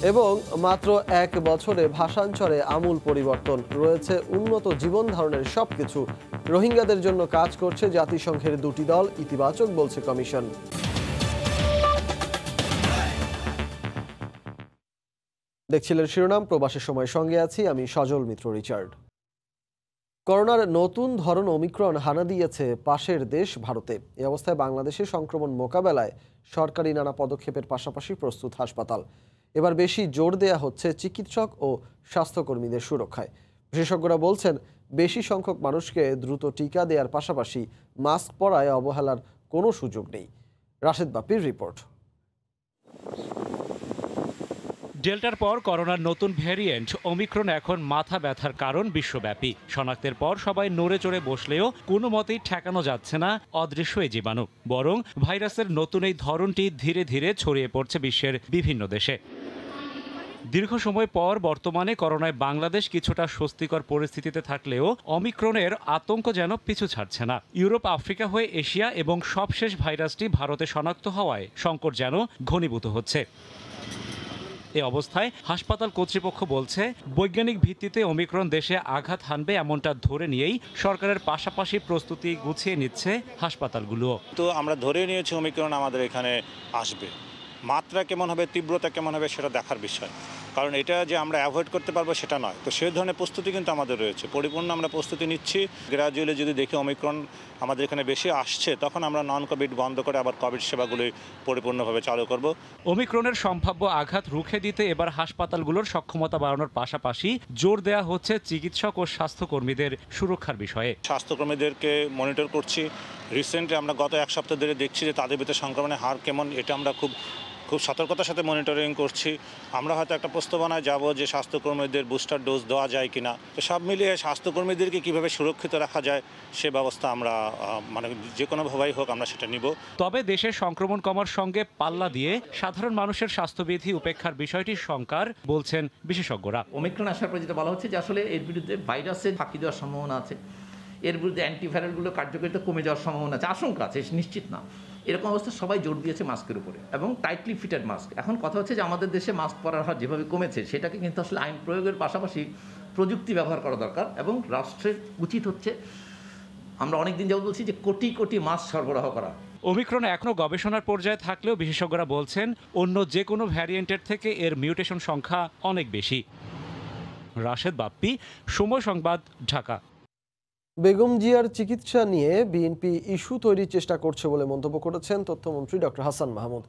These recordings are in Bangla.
এবং মাত্র 1 বছরে ভাষাঞ্চরে আমূল পরিবর্তন, রয়েছে উন্নত জীবন ধারণের সবকিছু। রোহিঙ্গাদের জন্য কাজ করছে জাতিসংঘের 2টি দল, ইতিবাচক বলছে কমিশন। দেখছিলেন শিরোনাম, প্রবাসের সময় সঙ্গে আছি আমি সজল মিত্র রিচার্ড। করোনার নতুন ধরন ওমিক্রন হানা দিয়েছে পাশের দেশ ভারতে। এই অবস্থায় বাংলাদেশে সংক্রমণ মোকাবেলায় সরকারি নানা পদক্ষেপের পাশাপাশি প্রস্তুত হাসপাতাল। এবার বেশি জোর দেয়া হচ্ছে চিকিৎসক ও স্বাস্থ্যকর্মীদের সুরক্ষায়। বিশেষজ্ঞরা বলছেন, বেশি সংখ্যক মানুষকে দ্রুত টিকা দেওয়ার পাশাপাশি মাস্ক পরায় অবহেলার কোনো সুযোগ নেই। রাশেদ বাপির রিপোর্ট। ডেল্টার পর করোনার নতুন ভ্যারিয়েন্ট ওমিক্রন এখন মাথা ব্যথার কারণ বিশ্বব্যাপী। শনাক্তের পর সবাই নড়ে চড়ে বসলেও কোনো মতেই ঠেকানো যাচ্ছে না অদৃশ্য এই জীবাণু। বরং ভাইরাসের নতুন এই ধরনটি ধীরে ধীরে ছড়িয়ে পড়ছে বিশ্বের বিভিন্ন দেশে। দীর্ঘ সময় পর বর্তমানে করোনায় বাংলাদেশ কিছুটা স্বস্তিকর পরিস্থিতিতে থাকলেও অমিক্রনের আতঙ্ক যেন পিছু ছাড়ছে না। ইউরোপ, আফ্রিকা হয়ে এশিয়া এবং সবশেষ ভাইরাসটি ভারতে শনাক্ত হওয়ায় সংকট যেন ঘনীভূত হচ্ছে। এ অবস্থায় হাসপাতাল কর্তৃপক্ষ বলছে, বৈজ্ঞানিক ভিত্তিতে ওমিক্রন দেশে আঘাত হানবে এমনটা ধরে নিয়েই সরকারের পাশাপাশি প্রস্তুতি গুছিয়ে নিচ্ছে হাসপাতালগুলো। তো আমরা ধরে নিয়েছি ওমিক্রন আমাদের এখানে আসবে। মাত্রা কেমন হবে, তীব্রতা কেমন হবে সেটা দেখার বিষয়, কারণ এটা যে আমরা অ্যাভয়েড করতে পারবো সেটা নয়। তো সেই ধরনের প্রস্তুতি কিন্তু আমাদের রয়েছে, পরিপূর্ণ আমরা প্রস্তুতি নিচ্ছি। গ্রাজুয়ালি যদি দেখি ওমিক্রন আমাদের এখানে বেশি আসছে, তখন আমরা নন কোভিড বন্ধ করে আবার কোভিড সেবাগুলি পরিপূর্ণভাবে চালু করব। ওমিক্রনের সম্ভাব্য আঘাত রুখে দিতে এবার হাসপাতালগুলোর সক্ষমতা বাড়ানোর পাশাপাশি জোর দেওয়া হচ্ছে চিকিৎসক ও স্বাস্থ্যকর্মীদের সুরক্ষার বিষয়ে। স্বাস্থ্যকর্মীদেরকে মনিটর করছি। রিসেন্টলি আমরা গত 1 সপ্তাহ ধরে দেখছি যে তাদের ভিতরে সংক্রমণের হার কেমন, এটা আমরা খুব সতর্কতার সাথে মনিটরিং করছি। আমরা হয়তো একটা প্রস্তাবনায় যাব যে স্বাস্থ্যকর্মীদের বুস্টার ডোজ দেওয়া যায় কিনা। তো সব মিলিয়ে স্বাস্থ্যকর্মীদেরকে কিভাবে সুরক্ষিত রাখা যায় সে ব্যবস্থা আমরা যে কোনোভাবেই হোক আমরা সেটা নিব। তবে দেশের সংক্রমণ কমার সঙ্গে পাল্লা দিয়ে সাধারণ মানুষের স্বাস্থ্যবিধি উপেক্ষার বিষয়টি শঙ্কার বলছেন বিশেষজ্ঞরা। ওমিক্রন আসার পর যেটা বলা হচ্ছে যে আসলে এর বিরুদ্ধে ভাইরাসের ফাঁকি দেওয়ার সম্ভাবনা আছে, এর বিরুদ্ধে অ্যান্টিভাইরালগুলো কার্যকারিতা কমে যাওয়ার সম্ভাবনা আছে, আশঙ্কা আছে, নিশ্চিত না। এরকম অবস্থা সবাই জোর দিয়েছে মাস্কের উপরে এবং টাইটলি ফিটেড মাস্ক। এখন কথা হচ্ছে যে আমাদের দেশে মাস্ক পরার হার যেভাবে কমেছে সেটাকে কিন্তু আসলে আইন প্রয়োগের পাশাপাশি প্রযুক্তি ব্যবহার করা দরকার এবং রাষ্ট্রের উচিত হচ্ছে, আমরা অনেকদিন যাবত বলছি যে কোটি কোটি মাস্ক সরবরাহ করা। ওমিক্রন এখনও গবেষণার পর্যায়ে থাকলেও বিশেষজ্ঞরা বলছেন, অন্য যে কোনো ভ্যারিয়েন্টের থেকে এর মিউটেশন সংখ্যা অনেক বেশি। রাশেদ বাপ্পি, সময় সংবাদ, ঢাকা। বেগম জিয়ার চিকিৎসা নিয়ে বিএনপি ইস্যু তৈরির চেষ্টা করছে বলে মন্তব্য করেছেন তথ্যমন্ত্রী ডক্টর হাসান মাহমুদ।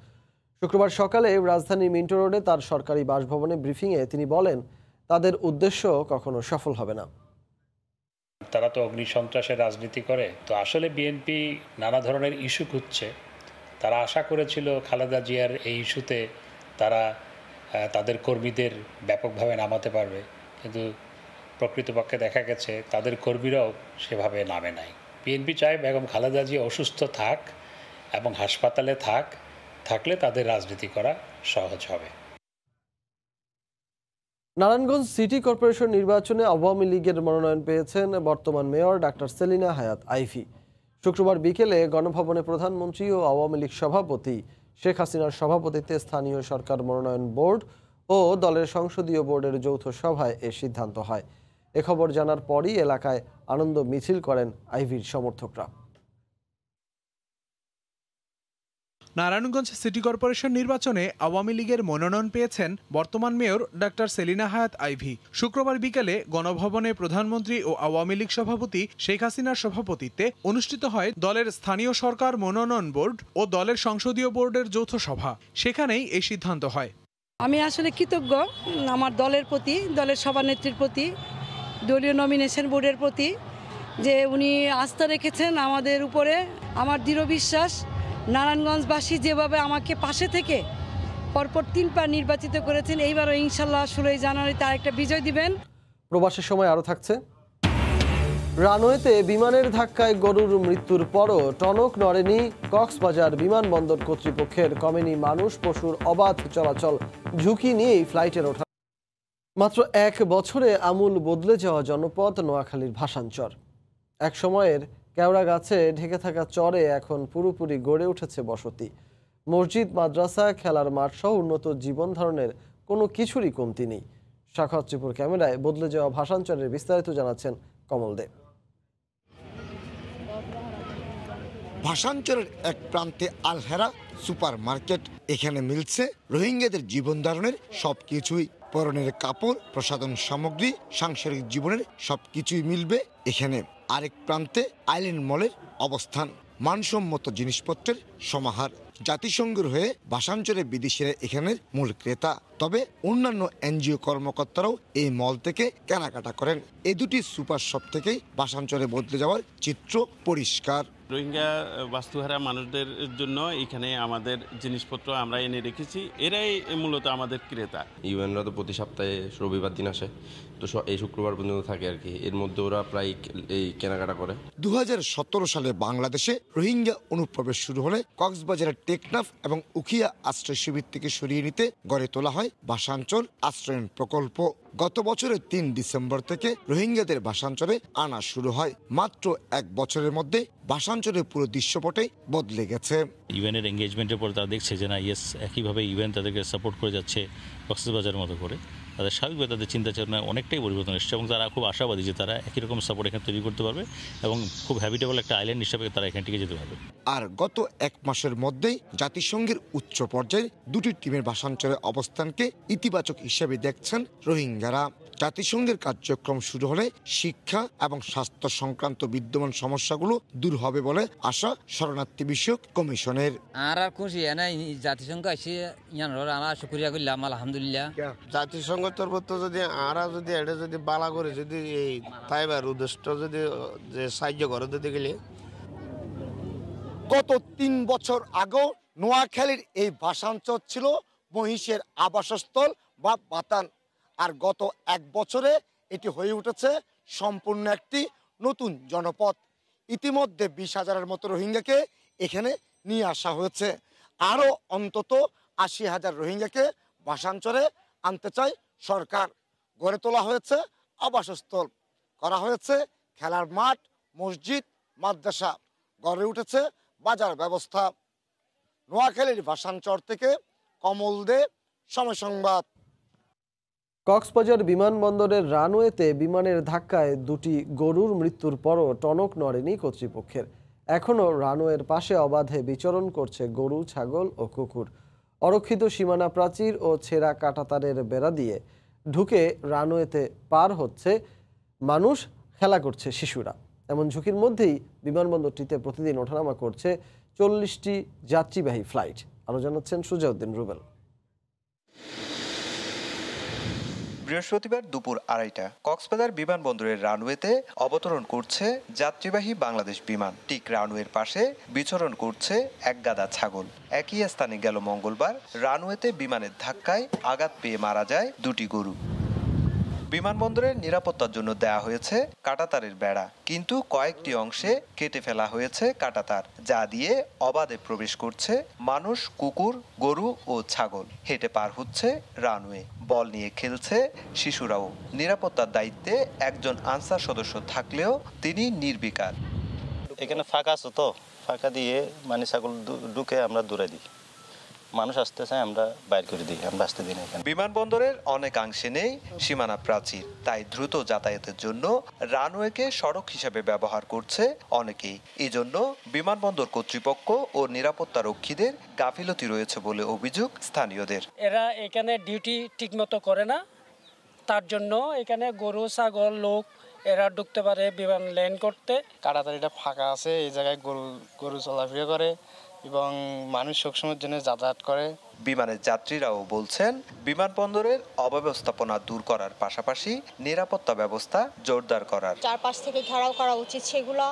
শুক্রবার সকালে রাজধানীর মিন্টো রোডে তার সরকারি বাসভবনে ব্রিফিংয়ে তিনি বলেন, তাদের উদ্দেশ্য কখনো সফল হবে না। তারা তো অগ্নিসন্ত্রাসের রাজনীতি করে। তো আসলে বিএনপি নানা ধরনের ইস্যু খুঁজছে। তারা আশা করেছিল খালেদা জিয়ার এই ইস্যুতে তারা তাদের কর্মীদের ব্যাপকভাবে নামাতে পারবে, কিন্তু প্রকৃতপক্ষে দেখা গেছে তাদের কর্মীরাও সেভাবে নামে নাই। বিএনপি চায় বেগম খালেদা জিয়া অসুস্থ থাক এবং হাসপাতালে থাকলে তাদের রাজনীতি করা সহজ হবে। নারায়ণগঞ্জ সিটি কর্পোরেশন নির্বাচনে আওয়ামী লীগের মনোনয়ন পেয়েছেন বর্তমান মেয়র ডাক্তার সেলিনা হায়াৎ আইভী। শুক্রবার বিকেলে গণভবনে প্রধানমন্ত্রী ও আওয়ামী লীগ সভাপতি শেখ হাসিনার সভাপতিত্বে স্থানীয় সরকার মনোনয়ন বোর্ড ও দলের সংসদীয় বোর্ডের যৌথ সভায় এ সিদ্ধান্ত হয়। এ খবর জানার পরই এলাকায় আনন্দ মিছিল করেন আইভীর সমর্থকরা। নারায়ণগঞ্জ সিটি কর্পোরেশন নির্বাচনে আওয়ামী লীগের মনোনয়ন পেয়েছেন বর্তমান মেয়র ডাক্তার সেলিনা হায়াৎ আইভী। শুক্রবার বিকেলে গণভবনে প্রধানমন্ত্রী ও আওয়ামী লীগ সভাপতি শেখ হাসিনার সভাপতিত্বে অনুষ্ঠিত হয় দলের স্থানীয় সরকার মনোনয়ন বোর্ড ও দলের সংসদীয় বোর্ডের যৌথ সভা। সেখানেই এই সিদ্ধান্ত হয়। আমি আসলে কৃতজ্ঞ আমার দলের প্রতি, দলের সভানেত্রীর প্রতি, দলীয় নমিনেশন বোর্ডের প্রতি, যে উনি আস্থা রেখেছেন আমাদের উপরে। আমার দৃঢ় বিশ্বাস, নারায়ণগঞ্জবাসী যেভাবে আমাকে পাশে থেকে পরপর 3বার নির্বাচিত করেছেন, এইবারও ইনশাল্লাহ 16 জানুয়ারিতে আরেকটা বিজয় দিবেন। প্রবাসের সময় আরও থাকছে, রানওয়েতে বিমানের ধাক্কায় গরুর মৃত্যুর পরও টনক নড়েনি কক্সবাজার বিমানবন্দর কর্তৃপক্ষের। কমেনি মানুষ পশুর অবাধ চলাচল, ঝুঁকি নিয়েই ফ্লাইটের ওঠা। মাত্র 1 বছরে আমূল বদলে যাওয়া জনপদ নোয়াখালীর ভাষাঞ্চর। এক সময়ের কেওড়া গাছে ঢেকে থাকা চরে এখন পুরোপুরি গড়ে উঠেছে বসতি। মসজিদ, মাদ্রাসা, খেলার মাঠ সহ উন্নত জীবন ধারণের কোনো কিছুরই কমতি নেই। সাখাওয়াত টিপুর ক্যামেরায় বদলে যাওয়া ভাষাঞ্চলের বিস্তারিত জানাচ্ছেন কমল দে। ভাষাঞ্চলের এক প্রান্তে আল হেরা সুপার মার্কেট। এখানে মিলছে রোহিঙ্গাদের জীবন ধারণের সবকিছুই, পরনের কাপড়, প্রসাধন সামগ্রী, সাংসারিক জীবনের সবকিছুই মিলবে এখানে। আরেক প্রান্তে আইল্যান্ড মলের অবস্থান, মানসম্মত জিনিসপত্রের সমাহার। জাতিসংঘের হয়ে ভাষাঞ্চলে বিদেশিরা এখানের মূল ক্রেতা, তবে অন্যান্য এনজিও কর্মকর্তারাও এই মল থেকে কেনাকাটা করেন। এই দুটি সুপার শপ থেকেই ভাষাঞ্চলে বদলে যাওয়ার চিত্র পরিষ্কার। রোহিঙ্গা বাস্তুহারা মানুষদের জন্য এখানে আমাদের জিনিসপত্র আমরা এনে রেখেছি, এরাই মূলত আমাদের ক্রেতা। ইউএনরা তো প্রতি সপ্তাহে রবিবার দিন আসে, তো এই শুক্রবার পর্যন্ত থাকে আর কি। এর মধ্যে ওরা প্রায় এই কেনাকাটা করে। 2017 সালে বাংলাদেশে রোহিঙ্গা অনুপ্রবেশ শুরু হলে কক্সবাজারের টেকনাফ এবং উখিয়া আশ্রয় শিবির থেকে সরিয়ে নিতে গড়ে তোলা হয় ভাষাঞ্চল আশ্রয়ন প্রকল্প। গত বছরের 3 ডিসেম্বর থেকে রোহিঙ্গাদের ভাষাঞ্চলে আনা শুরু হয়। মাত্র 1 বছরের মধ্যে ভাষাঞ্চলের পুরো দৃশ্যপটে বদলে গেছে। ইউএনের এঙ্গেজমেন্টের পর তারা দেখছে যে না ইয়েস, একইভাবে ইউএন তাদেরকে সাপোর্ট করে যাচ্ছে কক্সবাজারের মতো করে। তাদের স্বাভাবিকভাবে তাদের চিন্তা চেতনা অনেকটাই পরিবর্তন এসেছে এবং তারা খুব আশাবাদী যে তারা একই রকম সাপোর্ট এখানে তৈরি করতে পারবে এবং খুব হ্যাবিটেবল একটা আইল্যান্ড হিসাবে তারা এখান থেকে যেতে পারবে। আর গত 1 মাসের মধ্যেই জাতিসংঘের উচ্চ পর্যায়ে দুটি টিমের ভাষাঞ্চলের অবস্থানকে ইতিবাচক হিসেবে দেখছেন রোহিঙ্গারা। জাতিসংঘের কার্যক্রম শুরু হলে শিক্ষা এবং স্বাস্থ্য সংক্রান্ত বিদ্যমান সমস্যাগুলো দূর হবে বলে আশা শরণার্থী বিষয়ক কমিশনের। আর খুশি জাতিসংঘ আসি আমরা শুকরিয়া করলাম আলহামদুলিল্লাহ। জাতিসংঘ তরফ তো যদি এটা যদি বালা করে যদি এই তাইবার উদ্দেশ্য যদি যে সাহায্য করে দিতে গেলে। গত 3 বছর আগেও নোয়াখালীর এই ভাষাঞ্চল ছিল মহিষের আবাসস্থল বা বাতান, আর গত 1 বছরে এটি হয়ে উঠেছে সম্পূর্ণ একটি নতুন জনপদ। ইতিমধ্যে 20,000-এর মতো রোহিঙ্গাকে এখানে নিয়ে আসা হয়েছে। আরও অন্তত 80,000 রোহিঙ্গাকে ভাষাঞ্চলে আনতে চায় সরকার। গড়ে তোলা হয়েছে আবাসস্থল, করা হয়েছে খেলার মাঠ, মসজিদ, মাদ্রাসা, গড়ে উঠেছে বাজার ব্যবস্থা। নোয়াখালীর ভাষাঞ্চল থেকে কমল দে, সময় সংবাদ। কক্সবাজার বিমানবন্দরের রানওয়েতে বিমানের ধাক্কায় 2টি গরুর মৃত্যুর পরও টনক নড়েনি কর্তৃপক্ষের। এখনও রানওয়ের পাশে অবাধে বিচরণ করছে গরু, ছাগল ও কুকুর। অরক্ষিত সীমানা প্রাচীর ও ছেঁড়া কাঁটাতারের বেড়া দিয়ে ঢুকে রানওয়েতে পার হচ্ছে মানুষ, খেলা করছে শিশুরা। এমন ঝুঁকির মধ্যেই বিমানবন্দরটিতে প্রতিদিন ওঠানামা করছে 40টি যাত্রীবাহী ফ্লাইট। আরও জানাচ্ছেন সুজাউদ্দিন রুবেল। বৃহস্পতিবার দুপুর 2:30 কক্সবাজার বিমানবন্দরের রানওয়েতে অবতরণ করছে যাত্রীবাহী বাংলাদেশ বিমান। ঠিক রানওয়ের পাশে বিচরণ করছে এক গাদা ছাগল। একই স্থানে গেল মঙ্গলবার রানওয়েতে বিমানের ধাক্কায় আঘাত পেয়ে মারা যায় 2টি গরু। বিমানবন্দরের নিরাপত্তার জন্য দেয়া হয়েছে কাঁটাতারের বেড়া, কিন্তু কয়েকটি অংশে কেটে ফেলা হয়েছে কাঁটাতার, যা দিয়ে অবাধে প্রবেশ করছে মানুষ, কুকুর, গরু ও ছাগল। হেঁটে পার হচ্ছে রানওয়ে। বল নিয়ে খেলছে শিশুরাও। নিরাপত্তার দায়িত্বে একজন আনসার সদস্য থাকলেও তিনি নির্বিকার। এখানে ফাঁকা আছে, তো ফাঁকা দিয়ে মানে ছাগল ঢুকে আমরা দূরে দিই, মানুষ আসতে চায় আমরা বাইর করে দিই, আমরা আসতে দিই না। বিমানবন্দরের অনেকাংশে নেই সীমানা প্রাচীর, তাই দ্রুত যাতায়াতের জন্য রানওয়েকে সড়ক হিসেবে ব্যবহার করছে অনেকেই। এজন্য বিমানবন্দর কর্তৃপক্ষ ও নিরাপত্তা রক্ষীদের গাফিলতি রয়েছে বলে অভিযোগ স্থানীয়দের। এরা এখানে ডিউটি ঠিকমতো করে না, তার জন্য এখানে গরু, ছাগল, লোক এরা ঢুকতে পারে বিমান ল্যান্ড করতে। কাটাতারিটা ফাঁকা আছে, এই জায়গায় গরু চলাফেরা করে এবং মানুষ সবসময়ের জন্য যাতায়াত করে। বিমানের যাত্রীরাও বলছেন বিমানবন্দরের অব্যবস্থাপনা দূর করার পাশাপাশি নিরাপত্তা ব্যবস্থা জোরদার করার। চারপাশ থেকে ঘেরাও করা উচিত, সেগুলো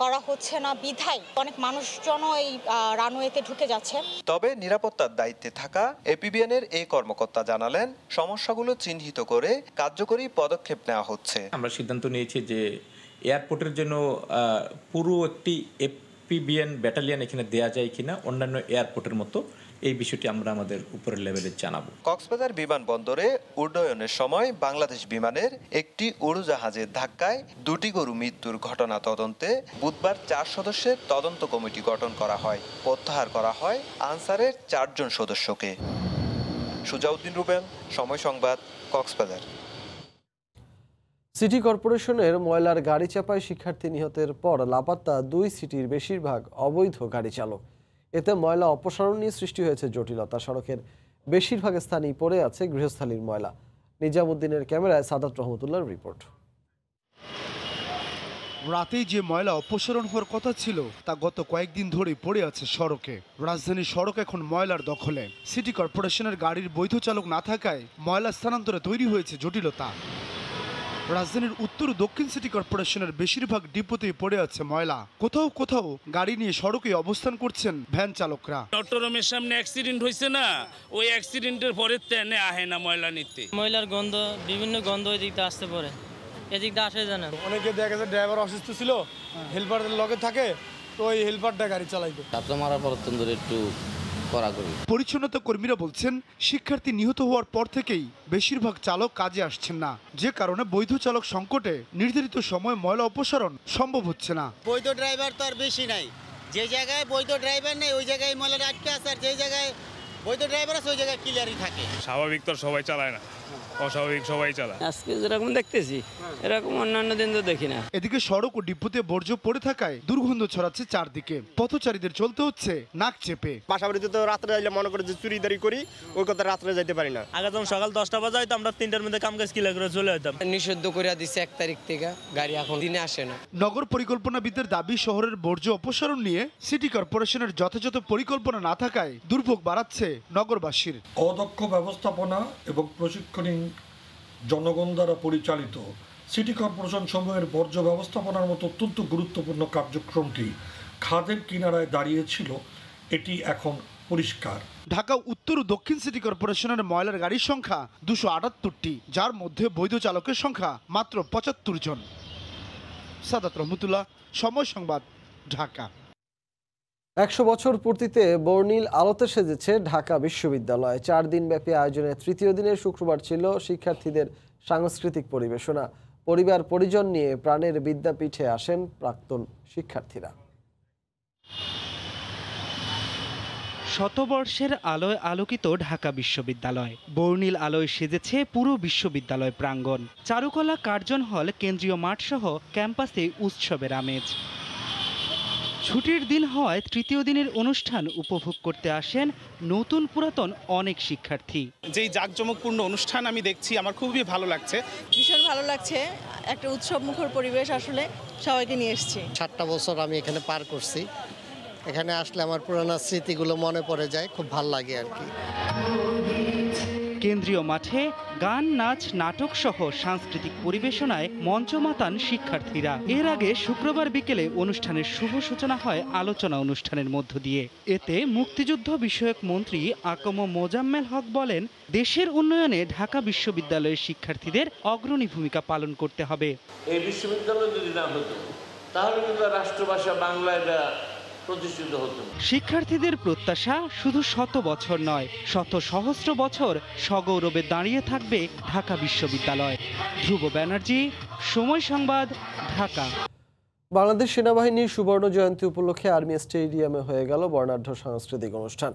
করা হচ্ছে না বিধায় অনেক মানুষজন এই রানওয়েতে ঢুকে যাচ্ছে। তবে নিরাপত্তার দায়িত্বে থাকা এপিবিএনের এই কর্মকর্তা জানালেন সমস্যাগুলো চিহ্নিত করে কার্যকরী পদক্ষেপ নেওয়া হচ্ছে। আমরা সিদ্ধান্ত নিয়েছি যে এয়ারপোর্টের জন্য পুরো একটি এপিবিএন ব্যাটালিয়ন এখানে দেয়া যায় কিনা অন্যান্য এয়ারপোর্টের মতো, এই বিষয়টি আমরা আমাদের উপরের লেভেলে জানাবো। কক্সবাজার বিমানবন্দরে উড্ডয়নের সময় বাংলাদেশ বিমানের একটি উড়োজাহাজের ধাক্কায় 2টি গরু মৃত্যুর ঘটনা তদন্তে বুধবার 4 সদস্যের তদন্ত কমিটি গঠন করা হয়। প্রত্যাহার করা হয় আনসারের 4 জন সদস্যকে। সুজাউদ্দিন রুবেল, সময় সংবাদ, কক্সবাজার। সিটি কর্পোরেশনের ময়লার গাড়ি চাপায় শিক্ষার্থী নিহতের পর লাপাত্তা 2 সিটির বেশিরভাগ অবৈধ গাড়ি চালক। এতে ময়লা অপসারণ নিয়ে সৃষ্টি হয়েছে জটিলতা। সড়কের বেশিরভাগ স্থানেই পড়ে আছে গৃহস্থালীর ময়লা। নিজামুদ্দিনের ক্যামেরায় সাদাত রহমতুল্লাহর রিপোর্ট। রাতেই যে ময়লা অপসারণ হওয়ার কথা ছিল তা গত কয়েকদিন ধরেই পড়ে আছে সড়কে। রাজধানীর সড়ক এখন ময়লার দখলে। সিটি কর্পোরেশনের গাড়ির বৈধ চালক না থাকায় ময়লা স্থানান্তরে তৈরি হয়েছে জটিলতা। রাজধানীর উত্তর ও দক্ষিণ সিটি কর্পোরেশনের বেশিরভাগ ডিপোতেই পড়ে আছে ময়লা। কোথাও কোথাও গাড়ি নিয়ে সড়কে অবস্থান করছেন ভ্যান চালকরা। চট্টগ্রামের সামনে অ্যাক্সিডেন্ট হয়েছে না, ওই অ্যাক্সিডেন্টের পরে ট্রেনে আহে না ময়লা নিতে। ময়লার গন্ধ, বিভিন্ন গন্ধ ওই দিকটা আসতে পারে, এদিকটা আসে জানা। অনেকে দেখা গেছে ড্রাইভার অসুস্থ ছিল, হেল্পারদের লগে থাকে, তো ওই হেল্পারটা গাড়ি চালাইতো। চাপটা মারার পর ধরে একটু পরিচ্ছন্নতা কর্মীরা বলছেন শিক্ষার্থী নিহত হওয়ার পর থেকেই বেশিরভাগ চালক কাজে আসছেন না, যে কারণে বৈধ চালক সংকটে নির্ধারিত সময়ে ময়লা অপসারণ সম্ভব হচ্ছে না। বৈধ ড্রাইভার তো আর বেশি নাই, যে জায়গায় বৈধ ড্রাইভার নেই ওই জায়গায় ময়লা আটকে আছে, আর যে জায়গায় বৈধ ড্রাইভার আছে ওই জায়গায় ক্লিয়ারই থাকে। স্বাভাবিক তো সবাই চালায় না, অস্বাভাবিক সবাই চালায়। আজকে যেরকম দেখতেছি এরকম অন্যান্য দিন তো দেখি না। এদিকে সড়ক ও ডিপোতে বর্জ্য পড়ে থাকায় দুর্গন্ধ ছড়াচ্ছে চারদিকে। পথচারীদের চলতে হচ্ছে নাক চেপে। বাসাবাড়িতে তো রাত্রে যাইলে মনে করে যে চুরিদারি করি, ওই কথা রাত্রে যাইতে পারি না। আগে যখন সকাল 10টা বাজে হয়তো আমরা 3টার মধ্যে কাম কাজ কিলা করে চলে যেতাম। নিষিদ্ধ করে দিচ্ছে 1 তারিখ থেকে, গাড়ি এখন দিনে আসে না। নগর পরিকল্পনাবিদদের দাবি শহরের বর্জ্য অপসারণ নিয়ে সিটি কর্পোরেশনের যথাযথ পরিকল্পনা না থাকায় দুর্ভোগ বাড়াচ্ছে নগরবাসীর। অদক্ষ ব্যবস্থাপনা এবং প্রশিক্ষণহীন জনগণ দ্বারা পরিচালিত সিটি কর্পোরেশন সমূহের বর্জ্য ব্যবস্থাপনার মতো অত্যন্ত গুরুত্বপূর্ণ কার্যক্রমটি খাদের কিনারায় দাঁড়িয়েছিল, এটি এখন পরিষ্কার। ঢাকা উত্তর ও দক্ষিণ সিটি কর্পোরেশনের ময়লার গাড়ির সংখ্যা 278টি, যার মধ্যে বৈধ চালকের সংখ্যা মাত্র 75 জন। সাদাত রহমতুল্লাহ, সময় সংবাদ, ঢাকা। 100 বছর পূর্তিতে বর্ণিল আলোতে সেজেছে ঢাকা বিশ্ববিদ্যালয়। 4 দিনব্যাপী আয়োজনের তৃতীয় দিনে শুক্রবার ছিল শিক্ষার্থীদের সাংস্কৃতিক পরিবেশনা। পরিবার পরিজন নিয়ে প্রাণের বিদ্যাপীঠে আসেন প্রাক্তন শিক্ষার্থীরা। শতবর্ষের আলোয় আলোকিত ঢাকা বিশ্ববিদ্যালয়। বর্ণিল আলোয় সেজেছে পুরো বিশ্ববিদ্যালয় প্রাঙ্গণ। চারুকলা কার্জন হল, কেন্দ্রীয় মাঠ সহ ক্যাম্পাসে উৎসবের আমেজ। ছুটির দিন হওয়ায় তৃতীয় দিনের অনুষ্ঠান উপভোগ করতে আসেন নতুন পুরাতন অনেক শিক্ষার্থী। যেই জাঁকজমকপূর্ণ অনুষ্ঠান আমি দেখছি, আমার খুবই ভালো লাগছে। ভীষণ ভালো লাগছে, একটা উৎসব মুখর পরিবেশ, আসলে সবাইকে নিয়ে এসেছি। 7টা বছর আমি এখানে পার করছি, এখানে আসলে আমার পুরানো স্মৃতিগুলো মনে পড়ে যায়, খুব ভালো লাগে আর কি। কেন্দ্রীয় মাঠে গান, নাচ, নাটক সহ সাংস্কৃতিক পরিবেশনায় মঞ্চ মাতান শিক্ষার্থীরা। এর আগে শুক্রবার বিকেলে অনুষ্ঠানের শুভ সূচনা হয় আলোচনা অনুষ্ঠানের মধ্য দিয়ে। এতে মুক্তিযুদ্ধ বিষয়ক মন্ত্রী আকম মোজাম্মেল হক বলেন, দেশের উন্নয়নে ঢাকা বিশ্ববিদ্যালয়ের শিক্ষার্থীদের অগ্রণী ভূমিকা পালন করতে হবে। এই বিশ্ববিদ্যালয় যদি না হতো তাহলে কিন্তু রাষ্ট্রভাষা বাংলায় প্রতিষ্ঠিত হতো। শিক্ষার্থীদের প্রত্যাশা শুধু 100 বছর নয়, শত সহস্র বছর সগৌরবে দাঁড়িয়ে থাকবে ঢাকা বিশ্ববিদ্যালয়। ধ্রুব ব্যানার্জি, সময় সংবাদ, ঢাকা। বাংলাদেশ সেনাবাহিনীর সুবর্ণ জয়ন্তী উপলক্ষে আর্মি স্টেডিয়ামে হয়ে গেল বর্ণাঢ্য সাংস্কৃতিক অনুষ্ঠান।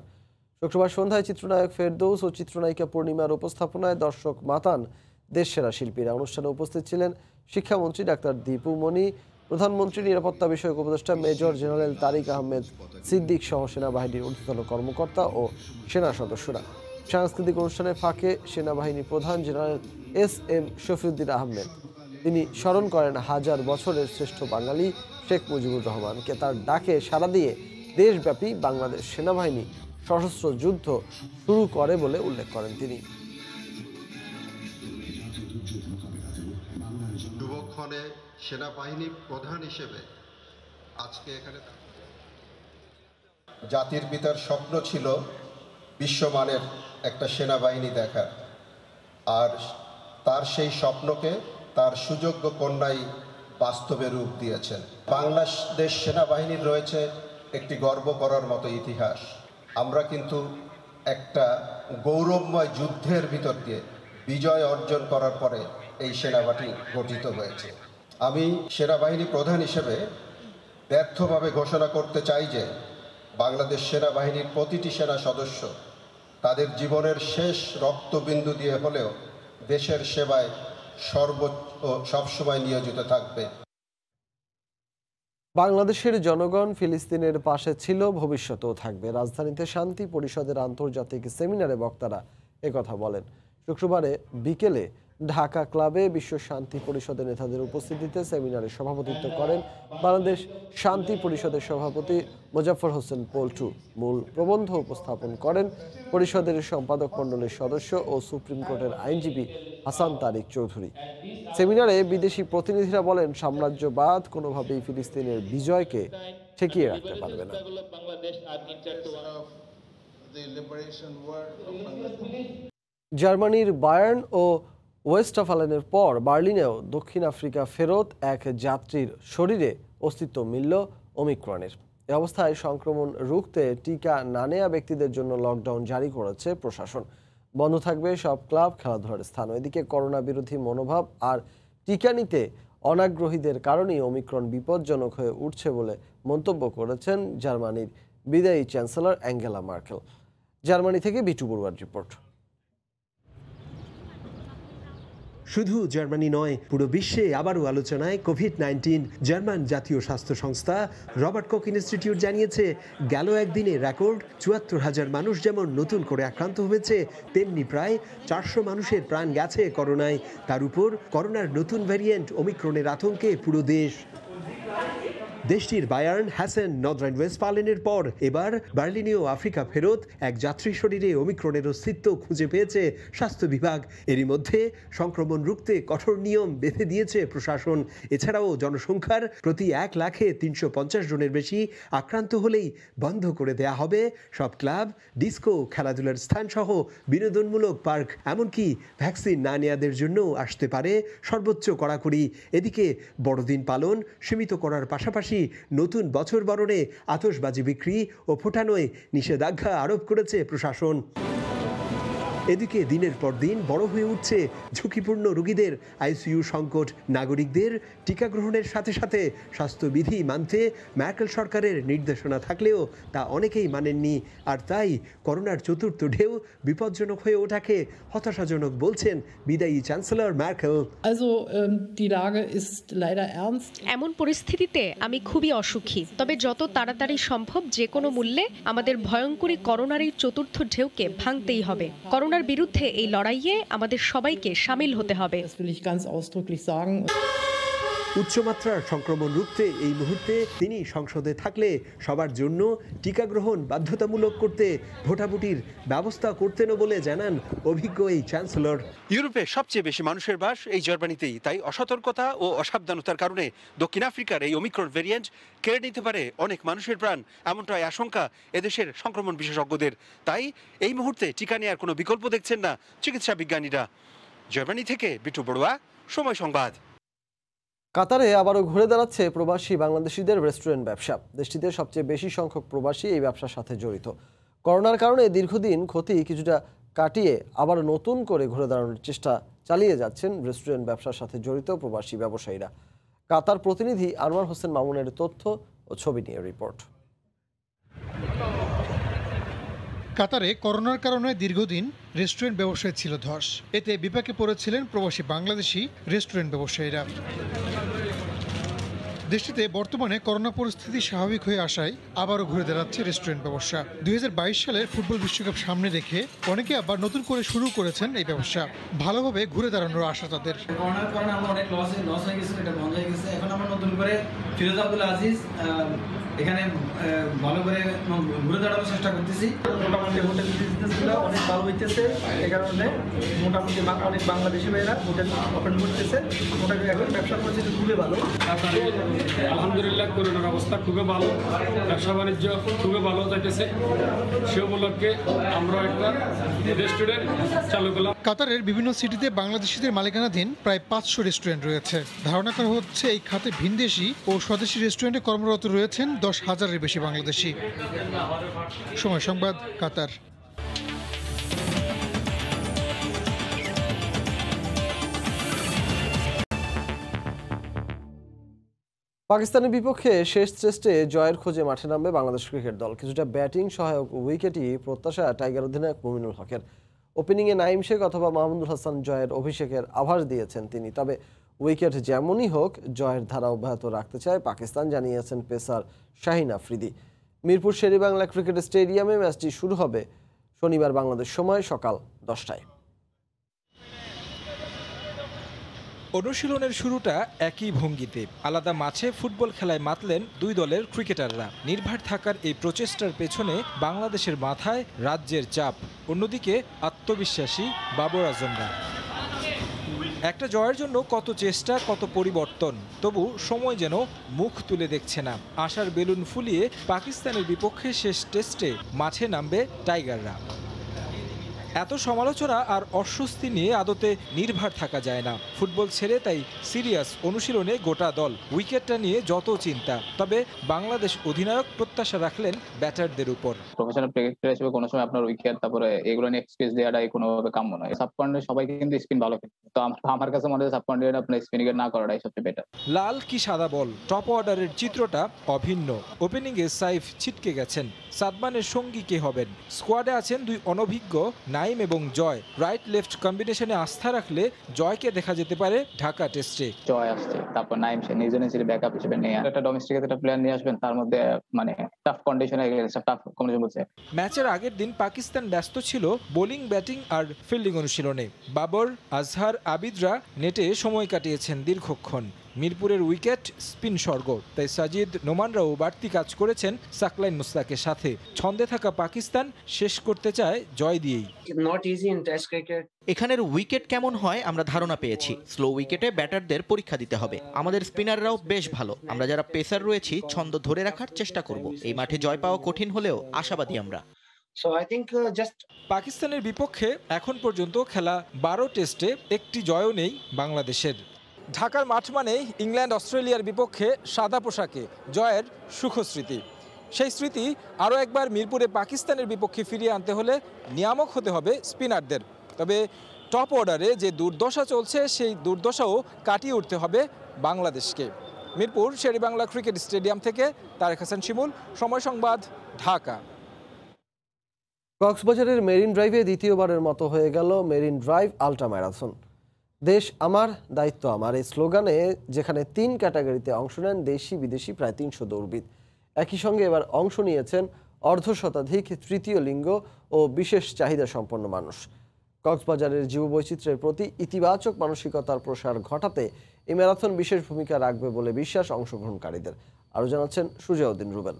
শুক্রবার সন্ধ্যায় চিত্রনায়ক ফেরদৌস ও চিত্রনায়িকা পূর্ণিমার উপস্থাপনায় দর্শক মাতান দেশসেরা শিল্পীরা। অনুষ্ঠানে উপস্থিত ছিলেন শিক্ষামন্ত্রী ডাক্তার দীপু মনি, প্রধানমন্ত্রী নিরাপত্তা বিষয়ক উপদেষ্টা মেজর জেনারেল তারিক আহমেদ সিদ্দিক সহ সেনাবাহিনীর ঊর্ধ্বতন কর্মকর্তা ও সেনা সদস্যরা। সাংস্কৃতিক অনুষ্ঠানের ফাঁকে সেনাবাহিনী প্রধান জেনারেল SM শফিউদ্দিন আহমেদ তিনি স্মরণ করেন হাজার বছরের শ্রেষ্ঠ বাঙালি শেখ মুজিবুর রহমানকে। তার ডাকে সাড়া দিয়ে দেশব্যাপী বাংলাদেশ সেনাবাহিনী সশস্ত্র যুদ্ধ শুরু করে বলে উল্লেখ করেন তিনি। সেনাবাহিনী প্রধান হিসেবে আজকে এখানে জাতির পিতার স্বপ্ন ছিল বিশ্বমানের একটা সেনাবাহিনী দেখার, আর তার সেই স্বপ্নকে তার সুযোগ্য কন্যাই বাস্তবে রূপ দিয়েছেন। বাংলাদেশ সেনাবাহিনীর রয়েছে একটি গর্ব করার মতো ইতিহাস। আমরা কিন্তু একটা গৌরবময় যুদ্ধের ভিতর দিয়ে বিজয় অর্জন করার পরে এই সেনাবাহিনী গঠিত হয়েছে। আমি সেনাবাহিনী প্রধান হিসেবে ব্যর্থভাবে ঘোষণা করতে চাই যে বাংলাদেশ সেনাবাহিনীর প্রতিটি সেনা সদস্য তাদের জীবনের শেষ রক্তবিন্দু দিয়ে হলেও দেশের সেবায় সবসময় নিয়োজিত থাকবে। বাংলাদেশের জনগণ ফিলিস্তিনের পাশে ছিল, ভবিষ্যতেও থাকবে। রাজধানীতে শান্তি পরিষদের আন্তর্জাতিক সেমিনারে বক্তারা একথা বলেন। শুক্রবারে বিকেলে ঢাকা ক্লাবে বিশ্ব শান্তি পরিষদের নেতাদের উপস্থিতিতে সেমিনারে সভাপতিত্ব করেন বাংলাদেশ শান্তি পরিষদের সভাপতি মোজাফফর হোসেন পল্টু। মূল প্রবন্ধ উপস্থাপন করেন পরিষদের সম্পাদক মণ্ডলীর সদস্য ও সুপ্রিম কোর্টের আইনজীবী হাসান তারিক চৌধুরী। সেমিনারে বিদেশি প্রতিনিধিরা বলেন, সাম্রাজ্যবাদ কোনোভাবেই ফিলিস্তিনের বিজয়কে ঠেকিয়ে রাখতে পারবে না। জার্মানির বায়ার্ন ও ওয়েস্টফালেনের পর বার্লিনেও দক্ষিণ আফ্রিকা ফেরত এক যাত্রীর শরীরে অস্তিত্ব মিলল ওমিক্রনের। এ অবস্থায় সংক্রমণ রুখতে টিকা না নেওয়া ব্যক্তিদের জন্য লকডাউন জারি করেছে প্রশাসন। বন্ধ থাকবে সব ক্লাব, খেলাধুলার স্থান। এদিকে করোনা বিরোধী মনোভাব আর টিকা নিতে অনাগ্রহীদের কারণেই ওমিক্রন বিপজ্জনক হয়ে উঠছে বলে মন্তব্য করেছেন জার্মানির বিদায়ী চ্যান্সেলর অ্যাঙ্গেলা মার্কেল। জার্মানি থেকে বিটু বড়ুয়ার রিপোর্ট। শুধু জার্মানি নয়, পুরো বিশ্বে আবারও আলোচনায় কোভিড-19। জার্মান জাতীয় স্বাস্থ্য সংস্থা রবার্ট কোখ ইনস্টিটিউট জানিয়েছে, গেল একদিনে রেকর্ড ৭৪,০০০ মানুষ যেমন নতুন করে আক্রান্ত হয়েছে, তেমনি প্রায় ৪০০ মানুষের প্রাণ গেছে করোনায়। তার উপর করোনার নতুন ভ্যারিয়েন্ট ওমিক্রনের আতঙ্কে পুরো দেশ। দেশটির বায়ার্ন, হ্যাসেন, নর্থ ওয়েস্টফালেনের পর এবার বার্লিনেও আফ্রিকা ফেরত এক যাত্রীর শরীরে ওমিক্রনের অস্তিত্ব খুঁজে পেয়েছে স্বাস্থ্য বিভাগ। এরই মধ্যে সংক্রমণ রুখতে কঠোর নিয়ম বেঁধে দিয়েছে প্রশাসন। এছাড়াও জনসংখ্যার প্রতি ১ লাখে ৩৫০ জনের বেশি আক্রান্ত হলেই বন্ধ করে দেয়া হবে সব ক্লাব, ডিস্কো, খেলাধুলার স্থানসহ বিনোদনমূলক পার্ক। এমনকি ভ্যাকসিন না নেওয়াদের জন্য আসতে পারে সর্বোচ্চ কড়াকড়ি। এদিকে বড়দিন পালন সীমিত করার পাশাপাশি নতুন বছর বরণে আতশবাজি বিক্রি ও ফোটানোয় নিষেধাজ্ঞা আরোপ করেছে প্রশাসন। এদিকে দিনের পর দিন বড় হয়ে উঠছে ঝুঁকিপূর্ণ রোগীদের আইসিইউ সংকট। নাগরিকদের টিকা গ্রহণের সাথে সাথে স্বাস্থ্যবিধি মানতে ম্যার্কেল সরকারের নির্দেশনা থাকলেও তা অনেকেই মানেননি। আর তাই করোনার চতুর্থ ঢেউ বিপজ্জনক হয়ে ওঠাকে হতাশাজনক বলছেন বিদায়ী চ্যান্সেলর ম্যার্কেল। এমন পরিস্থিতিতে আমি খুবই অসুখী, তবে যত তাড়াতাড়ি সম্ভব যে কোনো মূল্যে আমাদের ভয়ঙ্করী করোনার এই চতুর্থ ঢেউকে ভাঙতেই হবে। করোনার বিরুদ্ধে এই লড়াইয়ে আমাদের সবাইকে শামিল হতে হবে। উচ্চমাত্রার সংক্রমণ রুখতে এই মুহূর্তে তিনি সংসদে থাকলে সবার জন্য টিকা গ্রহণ বাধ্যতামূলক করতে ভোটাভুটির ব্যবস্থা করতেনও বলে জানান অভিজ্ঞ এই চ্যান্সেলর। ইউরোপে সবচেয়ে বেশি মানুষের বাস এই জার্মানিতেই, তাই অসতর্কতা ও অসাবধানতার কারণে দক্ষিণ আফ্রিকার এই ওমিক্রন ভ্যারিয়েন্ট কেড়ে নিতে পারে অনেক মানুষের প্রাণ, এমনটাই আশঙ্কা এদেশের সংক্রমণ বিশেষজ্ঞদের। তাই এই মুহূর্তে টিকা নেওয়ার কোনো বিকল্প দেখছেন না চিকিৎসা বিজ্ঞানীরা। জার্মানি থেকে বিটু বড়ুয়া, সময় সংবাদ। কাতারে আবারও ঘুরে দাঁড়াচ্ছে প্রবাসী বাংলাদেশিদের রেস্টুরেন্ট ব্যবসা। দেশটিতে সবচেয়ে বেশি সংখ্যক প্রবাসী এই ব্যবসার সাথে জড়িত। করোনার কারণে দীর্ঘদিন ক্ষতি কিছুটা কাটিয়ে আবার নতুন করে ঘুরে দাঁড়ানোর চেষ্টা চালিয়ে যাচ্ছেন রেস্টুরেন্ট ব্যবসার সাথে জড়িত প্রবাসী ব্যবসায়ীরা। কাতার প্রতিনিধি আনোয়ার হোসেন মামুনের তথ্য ও ছবি নিয়ে রিপোর্ট। কাতারে করোনার কারণে দীর্ঘদিন রেস্টুরেন্ট ব্যবসায় ছিল ধস। এতে বিপাকে পড়েছিলেন প্রবাসী বাংলাদেশি রেস্টুরেন্ট ব্যবসায়ীরা। দেশটিতে বর্তমানে করোনা পরিস্থিতি স্বাভাবিক হয়ে আসায় আবারও ঘুরে দাঁড়াচ্ছে রেস্টুরেন্ট ব্যবসা। 2022 সালের ফুটবল বিশ্বকাপ সামনে রেখে অনেকে আবার নতুন করে শুরু করেছেন এই ব্যবসা। ভালোভাবে ঘুরে দাঁড়ানোর আশা তাদের। করোনার কারণে আমরা অনেক লস হয়ে গেছে, এটা বন্ধ হয়ে গেছে। এখন আমরা নতুন করে ফিরোজ আব্দুল আজিজ এখানে ভালো করে ঘুরে দাঁড়ানোর চেষ্টা করতেছি। মোটামুটি হোটেল বিজনেসগুলো অনেক ভালো হইতেছে, এই কারণে মোটামুটি অনেক বাংলাদেশি ভাইয়েরা হোটেল ওপেন করতেছে। মোটামুটি এখন ব্যবসা পরিস্থিতি খুবই ভালো। আলহামদুলিল্লাহ করোনার অবস্থা খুবই ভালো, ব্যবসা বাণিজ্য খুবই ভালো যাইতেছে। সে উপলক্ষে আমরা একটা রেস্টুরেন্ট চালু করলাম। কাতারের বিভিন্ন সিটিতে বাংলাদেশিদের মালিকানাধীন প্রায় 500 রেস্টুরেন্ট রয়েছে। ধারণা করা হচ্ছে এই খাতে ভিনদেশি ও স্বদেশি রেস্টুরেন্টে কর্মরত রয়েছেন 10,000-এর বেশি বাংলাদেশি। সময় সংবাদ, কাতার। পাকিস্তানের বিপক্ষে শেষ টেস্টে জয়ের খোঁজে মাঠে নামবে বাংলাদেশ ক্রিকেট দল। কিছুটা ব্যাটিং সহায়ক উইকেটই প্রত্যাশা টাইগার অধিনায়ক মুমিনুল হকের। ওপেনিংয়ে নাইম শেখ অথবা মাহমুদুল হাসান জয়ের অভিষেকের আভাস দিয়েছেন তিনি। তবে উইকেট যেমনই হোক জয়ের ধারা অব্যাহত রাখতে চায় পাকিস্তান, জানিয়েছেন পেসার শাহিন আফ্রিদি। মিরপুর শেরেবাংলা ক্রিকেট স্টেডিয়ামে ম্যাচটি শুরু হবে শনিবার বাংলাদেশ সময় সকাল 10টায়। অনুশীলনের শুরুটা একই ভঙ্গিতে, আলাদা মাঠে ফুটবল খেলায় মাতলেন দুই দলের ক্রিকেটাররা। নির্ভর থাকার এই প্রচেষ্টার পেছনে বাংলাদেশের মাথায় রাজ্যের চাপ, অন্যদিকে আত্মবিশ্বাসী বাবর আজমরা। একটা জয়ের জন্য কত চেষ্টা, কত পরিবর্তন, তবু সময় যেন মুখ তুলে দেখছে না। আশার বেলুন ফুলিয়ে পাকিস্তানের বিপক্ষে শেষ টেস্টে মাঠে নামবে টাইগাররা। এত সমালোচনা আর অস্বস্তি নিয়ে আদতে নির্ভর থাকা যায় না। ফুটবল ছেড়ে তাই সিরিয়াস অনুশীলনে গোটা দল। উইকেটটা নিয়ে যত চিন্তা, তবে বাংলাদেশ অধিনায়ক প্রত্যাশা রাখলেন ব্যাটারদের উপর। প্রফেশনাল ক্রিকেটার হিসেবে কোনো সময় আপনার উইকেট তারপরে এগুলো নিয়ে এক্সপ্রেস দেওয়াটাই কোনোভাবে কাম্য নয়। সাবকন্টিনেন্ট সবাই কিন্তু স্পিন ভালো খেলে, তো আমার কাছে মনে হয় সাবকন্টিনেন্ট আপনার স্পিনিং না করাটাই সবচেয়ে বেটার। লাল কি সাদা বল, টপ অর্ডারের চিত্রটা অভিন্ন। ওপেনিংয়ে সাইফ ছিটকে গেছেন, সাদমানের সঙ্গী কে হবেন? স্কোয়াডে আছেন দুই অনভিজ্ঞ নাইম এবং জয়। রাইট লেফট কম্বিনেশনে আস্থা রাখলে জয়কে দেখা যেতে পারে ঢাকা টেস্টে। জয় আসছে, তারপর নাইম সে নিজের ব্যাকআপ হিসেবে নিয়ে একটা ডোমেস্টিক একটা প্লেয়ার নিয়ে আসবেন, তার মধ্যে মানে টাফ কন্ডিশনে টাফ কন্ডিশন বলছে। ম্যাচের আগের দিন পাকিস্তান ব্যস্ত ছিল বোলিং, ব্যাটিং আর ফিল্ডিং অনুশীলনে। বাবর, আজহার, আবিদরা নেটে সময় কাটিয়েছেন দীর্ঘক্ষণ। মিরপুরের উইকেট স্পিন স্বর্গ, তাই সাজিদ, নোমানরাও বাড়তি কাজ করেছেন সাকলাইন মুস্তাকের সাথে। ছন্দে থাকা পাকিস্তান শেষ করতে চায় জয় দিয়েই। এখানের উইকেট কেমন হয় আমরা ধারণা পেয়েছি। স্লো উইকেটে ব্যাটারদের পরীক্ষা দিতে হবে। আমাদের স্পিনাররাও বেশ ভালো। আমরা যারা পেসার রয়েছি ছন্দ ধরে রাখার চেষ্টা করব। এই মাঠে জয় পাওয়া কঠিন হলেও আশাবাদী আমরা। পাকিস্তানের বিপক্ষে এখন পর্যন্ত খেলা 12 টেস্টে একটি জয়ও নেই বাংলাদেশের। ঢাকার মাঠ মানেই ইংল্যান্ড অস্ট্রেলিয়ার বিপক্ষে সাদা পোশাকে জয়ের সুখস্মৃতি। সেই স্মৃতি আরও একবার মিরপুরে পাকিস্তানের বিপক্ষে ফিরিয়ে আনতে হলে নিয়ামক হতে হবে স্পিনারদের। তবে টপ অর্ডারে যে দুর্দশা চলছে সেই দুর্দশাও কাটিয়ে উঠতে হবে বাংলাদেশকে। মিরপুর শেরেবাংলা ক্রিকেট স্টেডিয়াম থেকে তারেক হাসান শিমুল, সময় সংবাদ, ঢাকা। কক্সবাজারের মেরিন ড্রাইভে দ্বিতীয়বারের মতো হয়ে গেল মেরিন ড্রাইভ আল্ট্রা ম্যারাথন। দেশ আমার, দায়িত্ব আমার, এই স্লোগানে যেখানে 3 ক্যাটাগরিতে অংশ নেন দেশি বিদেশি প্রায় 300 দৌড়বিদ। একই সঙ্গে এবার অংশ নিয়েছেন অর্ধশতাধিক তৃতীয় লিঙ্গ ও বিশেষ চাহিদা সম্পন্ন মানুষ। কক্সবাজারের জীববৈচিত্র্যের প্রতি ইতিবাচক মানসিকতার প্রসার ঘটাতে এই ম্যারাথন বিশেষ ভূমিকা রাখবে বলে বিশ্বাস অংশগ্রহণকারীদের। আরও জানাচ্ছেন সুজাউদ্দিন রুবেল।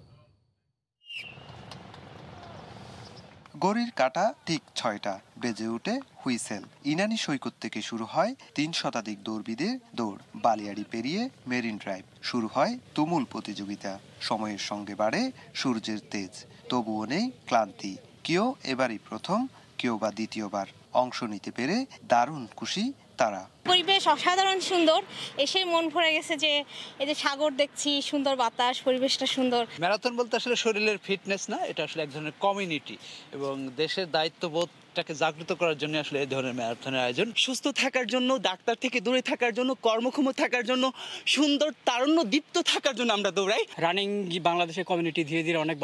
গড়ির কাঁটা ঠিক 6টা, বেজে উঠে হুইসেল। ইনানি সৈকত থেকে শুরু হয় 3 শতাধিক দৌড়বিদের দৌড়। বালিয়াড়ি পেরিয়ে মেরিন ড্রাইভ শুরু হয় তুমুল প্রতিযোগিতা। সময়ের সঙ্গে বাড়ে সূর্যের তেজ, তবুও নেই ক্লান্তি। কেউ এবারই প্রথম, কেউ বা দ্বিতীয়বার। অংশ নিতে পেরে দারুণ খুশি তারা। পরিবেশ অসাধারণ সুন্দর, এসে মন ভরে গেছে যে এই যে সাগর দেখছি, সুন্দর বাতাস, পরিবেশটা সুন্দর। ম্যারাথন বলতে আসলে শরীরের ফিটনেস না, এটা আসলে এক ধরনের কমিউনিটি এবং দেশের দায়িত্ববোধটাকে জাগ্রত করার জন্য আসলে এই ধরনের ম্যারাথনের আয়োজন। সুস্থ থাকার জন্য, ডাক্তার থেকে দূরে থাকার জন্য, কর্মক্ষম থাকার জন্য, সুন্দর তারুণ্য দীপ্ত থাকার জন্য আমরা দৌড়াই। রানিং বাংলাদেশের কমিউনিটি ধীরে ধীরে অনেক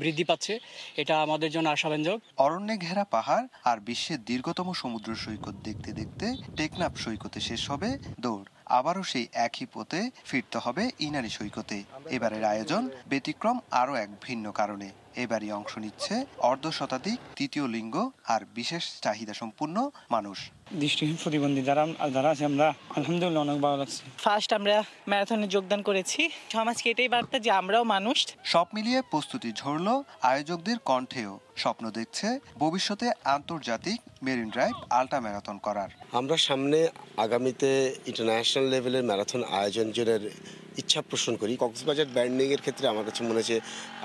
বৃদ্ধি পাচ্ছে, এটা আমাদের জন্য আশাব্যঞ্জক। অরণ্যে ঘেরা পাহাড় আর বিশ্বের দীর্ঘতম সমুদ্র সৈকত দেখতে দেখতে টেকনাফ সৈকতে শেষ হবে দৌড়। আবারও সেই একই পথে ফিরতে হবে ইনানি সৈকতে। এবারের আয়োজন ব্যতিক্রম আরও এক ভিন্ন কারণে। এবারই অংশ নিচ্ছে অর্ধশতাধিক তৃতীয় লিঙ্গ আর বিশেষ চাহিদা সম্পূর্ণ মানুষ। দৃষ্টিহীন প্রতিবন্ধী যারা আছে, আমরা আলহামদুলিল্লাহ অনেক ভালো লাগছে। ফার্স্ট আমরা ম্যারাথনে যোগদান করেছি, সমাজকে এটাই বার্তা যে আমরাও মানুষ। সব মিলিয়ে প্রস্তুতি ঝরল আয়োজকদের কণ্ঠেও। স্বপ্ন দেখছে ভবিষ্যতে আন্তর্জাতিক মেরিন ড্রাইভ আল্ট্রা ম্যারাথন করার। আমরা সামনে আগামীতে ইন্টারন্যাশনাল লেভেলের ম্যারাথন আয়োজনের ইচ্ছা পোষণ করি। কক্সবাজার ব্যান্ডিং এর ক্ষেত্রে আমার কাছে মনে হচ্ছে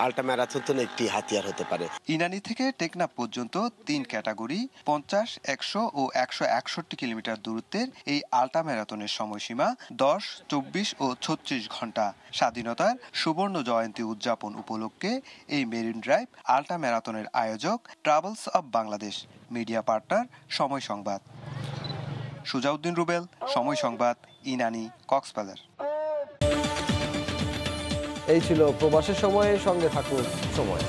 আল্ট্রা ম্যারাথন তো একটি হাতিয়ার হতে পারে। ইনানি থেকে টেকনাফ পর্যন্ত 3 ক্যাটাগরি 50, 100 ও 161 কিলোমিটার দূরত্বের এই আল্ট্রা ম্যারাথনের সময়সীমা 10, 24 ও 36 ঘন্টা। স্বাধীনতার সুবর্ণ জয়ন্তী উদযাপন উপলক্ষে এই মেরিন ড্রাইভ আল্ট্রা ম্যারাথনের আয়োজক travels of Bangladesh. Media partner সময় সংবাদ। সুজাউদ্দিন রুবেল, সময় সংবাদ, ইনানি, কক্সবাজার। এই ছিল প্রবাসের সময়ে, সঙ্গে থাকুন সময়।